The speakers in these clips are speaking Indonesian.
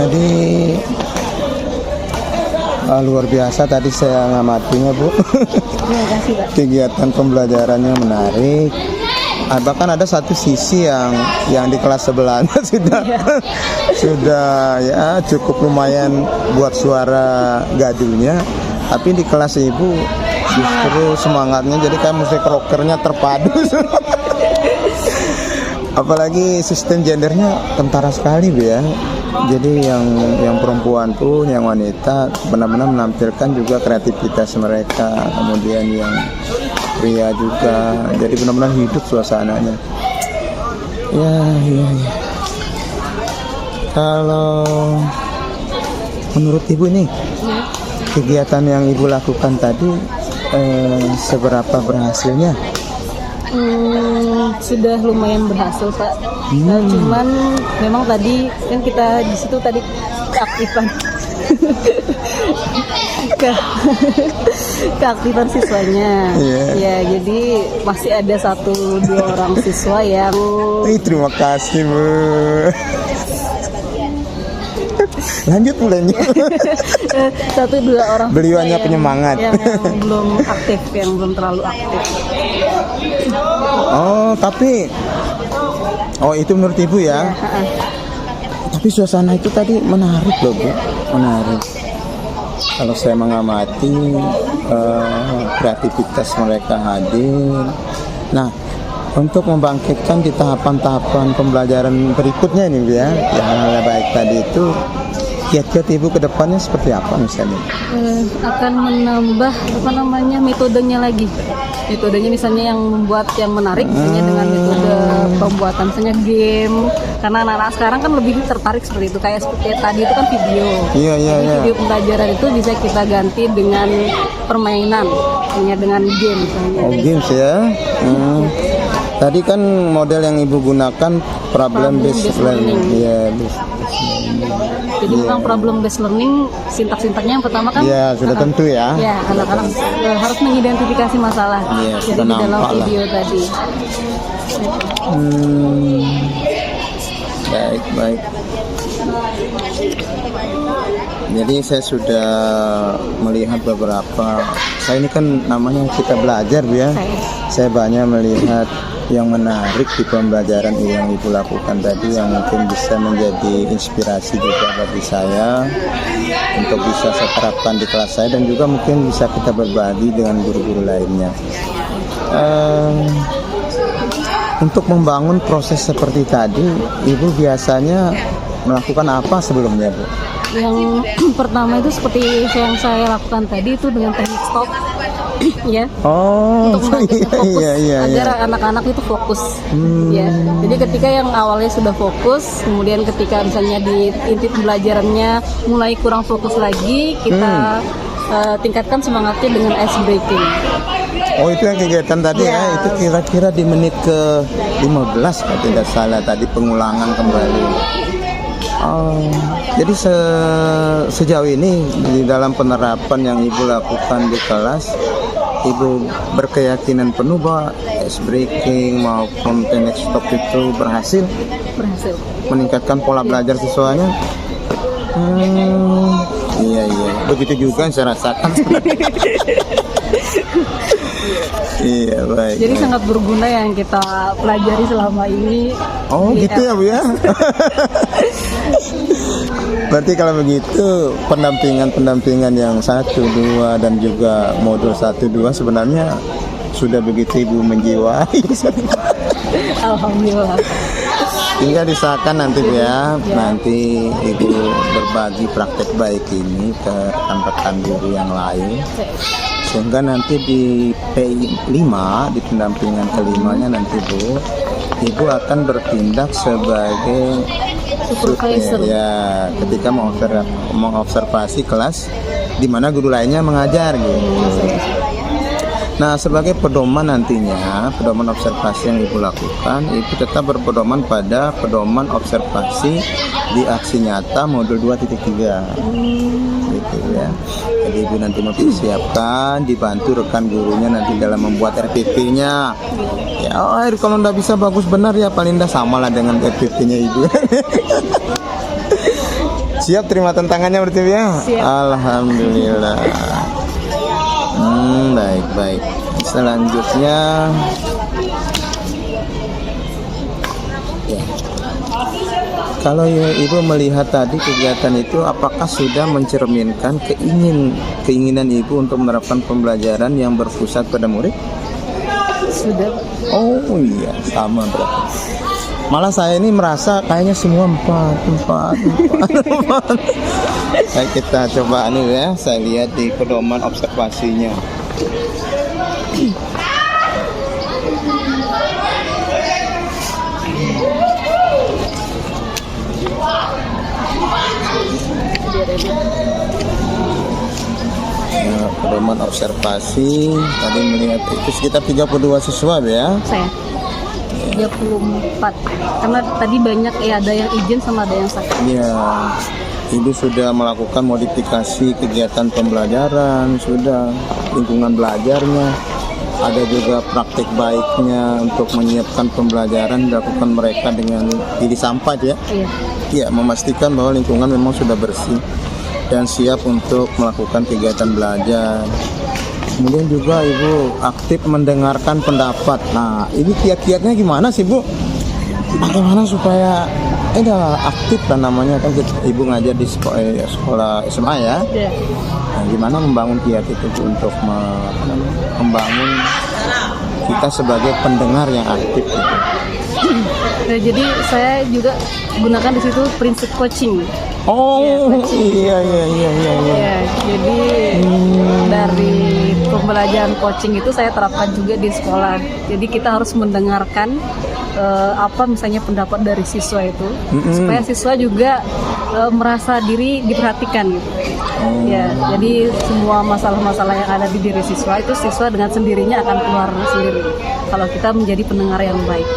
Jadi luar biasa tadi saya ngamatinya, Bu. Terima kasih, Pak. Kegiatan pembelajarannya menarik. Bahkan ada satu sisi yang di kelas sebelahnya sudah ya cukup lumayan buat suara gaduhnya, tapi di kelas Ibu justru semangatnya jadi kayak musik rockernya terpadu. Apalagi sistem gendernya kentara sekali, Bu ya. Jadi yang perempuan pun, yang wanita benar-benar menampilkan juga kreativitas mereka. Kemudian yang pria juga, jadi benar-benar hidup suasananya. Ya. Kalau menurut Ibu nih, kegiatan yang Ibu lakukan tadi seberapa berhasilnya? Sudah lumayan berhasil, Pak. Cuman memang tadi kan kita di situ tadi keaktifan keaktifan siswanya. Ya, jadi masih ada 1-2 orang siswa yang Terima kasih, Bu. Lanjut. 1-2 orang Beliau hanya yang- penyemangat. yang belum aktif, yang belum terlalu aktif. Oh, itu menurut Ibu ya? Tapi suasana itu tadi menarik loh, Bu. Menarik. Kalau saya mengamati kreativitas mereka hadir. Nah, untuk membangkitkan di tahapan-tahapan pembelajaran berikutnya ini, Bu ya, yang hal baik tadi itu, kiat-kiat Ibu ke depannya seperti apa misalnya? Akan menambah metodenya lagi. Metodenya misalnya yang membuat yang menarik, misalnya dengan metode pembuatan misalnya game. Karena anak-anak sekarang kan lebih tertarik seperti itu, kayak seperti tadi itu kan video. Jadi video pembelajaran itu bisa kita ganti dengan permainan, misalnya dengan game misalnya. Oh, games ya. Tadi kan model yang Ibu gunakan problem based learning. Iya, Jadi memang problem based learning sintak-sintaknya yang pertama kan ya sudah tentu ya. Ya, anak-anak harus mengidentifikasi masalah. Iya, Jadi sudah di dalam nampak lah. video tadi. Baik. Jadi saya sudah melihat beberapa. Saya ini kan namanya kita belajar, Bu ya. Saya banyak melihat yang menarik di pembelajaran yang Ibu lakukan tadi, yang mungkin bisa menjadi inspirasi juga bagi saya untuk bisa saya terapkan di kelas saya, dan juga mungkin bisa kita berbagi dengan guru-guru lainnya. Untuk membangun proses seperti tadi, Ibu biasanya melakukan apa sebelumnya, Bu? Yang pertama itu seperti yang saya lakukan tadi itu dengan teknik stop, ya. Oh, Untuk membangkitkan fokus iya. agar anak-anak itu fokus. Ya. Jadi ketika yang awalnya sudah fokus, kemudian ketika misalnya di inti pembelajarannya mulai kurang fokus lagi, kita tingkatkan semangatnya dengan ice breaking. Oh, itu yang kegiatan tadi ya. Itu kira-kira di menit ke 15 kalau tidak salah tadi, pengulangan kembali. Oh, jadi sejauh ini di dalam penerapan yang Ibu lakukan di kelas, Ibu berkeyakinan penuh bahwa ice breaking maupun teknik stop itu berhasil meningkatkan pola belajar siswanya. Iya, begitu juga yang saya rasakan. Iya, baik. Jadi sangat berguna yang kita pelajari selama ini. Oh, gitu ya, Bu ya. Berarti kalau begitu pendampingan yang 1, 2 dan juga modul 1, 2 sebenarnya sudah begitu Ibu menjiwai. Alhamdulillah. Tinggal disahkan nanti, Bu ya. Nanti Ibu berbagi praktek baik ini ke rekan-rekan guru yang lain, sehingga nanti di P5, di pendampingan kelimanya nanti, Bu, Ibu akan bertindak sebagai Supervisor. ya, ketika mengobservasi kelas di mana guru lainnya mengajar gitu. Nah, sebagai pedoman nantinya, pedoman observasi yang Ibu lakukan, Ibu tetap berpedoman pada pedoman observasi di aksi nyata modul 2.3. Gitu ya. Jadi Ibu nanti mempersiapkan, dibantu rekan gurunya nanti dalam membuat RPP-nya. Ya, kalau nggak bisa bagus benar ya paling nggak samalah dengan RPP-nya Ibu. Siap terima tantangannya berarti Bu, ya? Siap. Alhamdulillah. Baik. Selanjutnya ya. Kalau Ibu melihat tadi kegiatan itu, apakah sudah mencerminkan keinginan Ibu untuk menerapkan pembelajaran yang berpusat pada murid? Sudah. Oh iya, sama berarti. Malah saya ini merasa kayaknya semua empat. Baik, kita coba nih ya, saya lihat di pedoman observasinya. Nah, pedoman observasi tadi melihat itu sekitar 32 siswa ya. Saya 34 karena tadi banyak ada yang izin sama ada yang sakit. Iya, Ibu sudah melakukan modifikasi kegiatan pembelajaran, sudah lingkungan belajarnya, ada juga praktik baiknya untuk menyiapkan pembelajaran dilakukan mereka dengan pilih sampah ya. Iya. Ya, memastikan bahwa lingkungan memang sudah bersih dan siap untuk melakukan kegiatan belajar. Kemudian juga Ibu aktif mendengarkan pendapat. Nah, ini kiat-kiatnya gimana sih Bu? Bagaimana supaya aktif kan namanya kan Ibu ngajar di sekolah SMA ya? Iya. Nah, gimana membangun kiat itu Bu, untuk membangun kita sebagai pendengar yang aktif gitu. Nah, jadi saya juga gunakan di situ prinsip coaching. Oh iya. Ya, jadi dari pembelajaran coaching itu saya terapkan juga di sekolah. Jadi kita harus mendengarkan apa misalnya pendapat dari siswa itu, supaya siswa juga merasa diri diperhatikan gitu. Ya, jadi semua masalah-masalah yang ada di diri siswa itu siswa dengan sendirinya akan keluar sendiri. Kalau kita menjadi pendengar yang baik.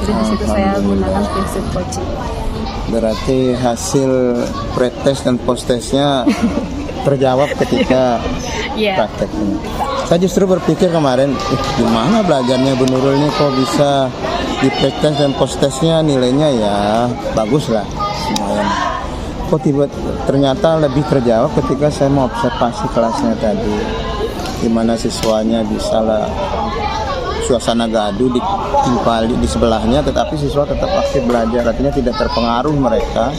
Jadi di situ saya menggunakan prinsip coaching. Berarti hasil pretest dan posttestnya terjawab ketika prakteknya. Saya justru berpikir kemarin, gimana belajarnya Bu Nurul ini kok bisa di pretest dan posttestnya nilainya ya bagus lah, lumayan. Kok ternyata lebih terjawab ketika saya mau observasi kelasnya tadi, gimana siswanya bisa lah suasana gaduh ditimpali di sebelahnya, tetapi siswa tetap aktif belajar, artinya tidak terpengaruh mereka.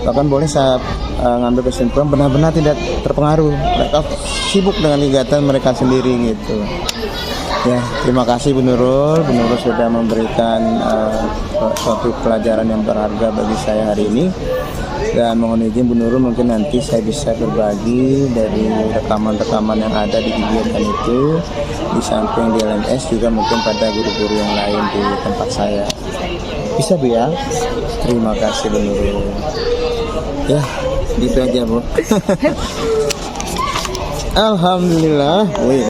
Bahkan boleh saya ngambil kesimpulan benar-benar tidak terpengaruh, mereka sibuk dengan kegiatan mereka sendiri gitu. Ya, terima kasih Bu Nurul. Bu Nurul sudah memberikan suatu pelajaran yang berharga bagi saya hari ini. Dan mohon izin Bu Nurul, mungkin nanti saya bisa berbagi dari rekaman-rekaman yang ada di kegiatan itu, di samping di LMS juga mungkin pada guru-guru yang lain di tempat saya. Bisa Bu ya? Terima kasih Bu Nurul. Ya, gitu aja Bu. Alhamdulillah.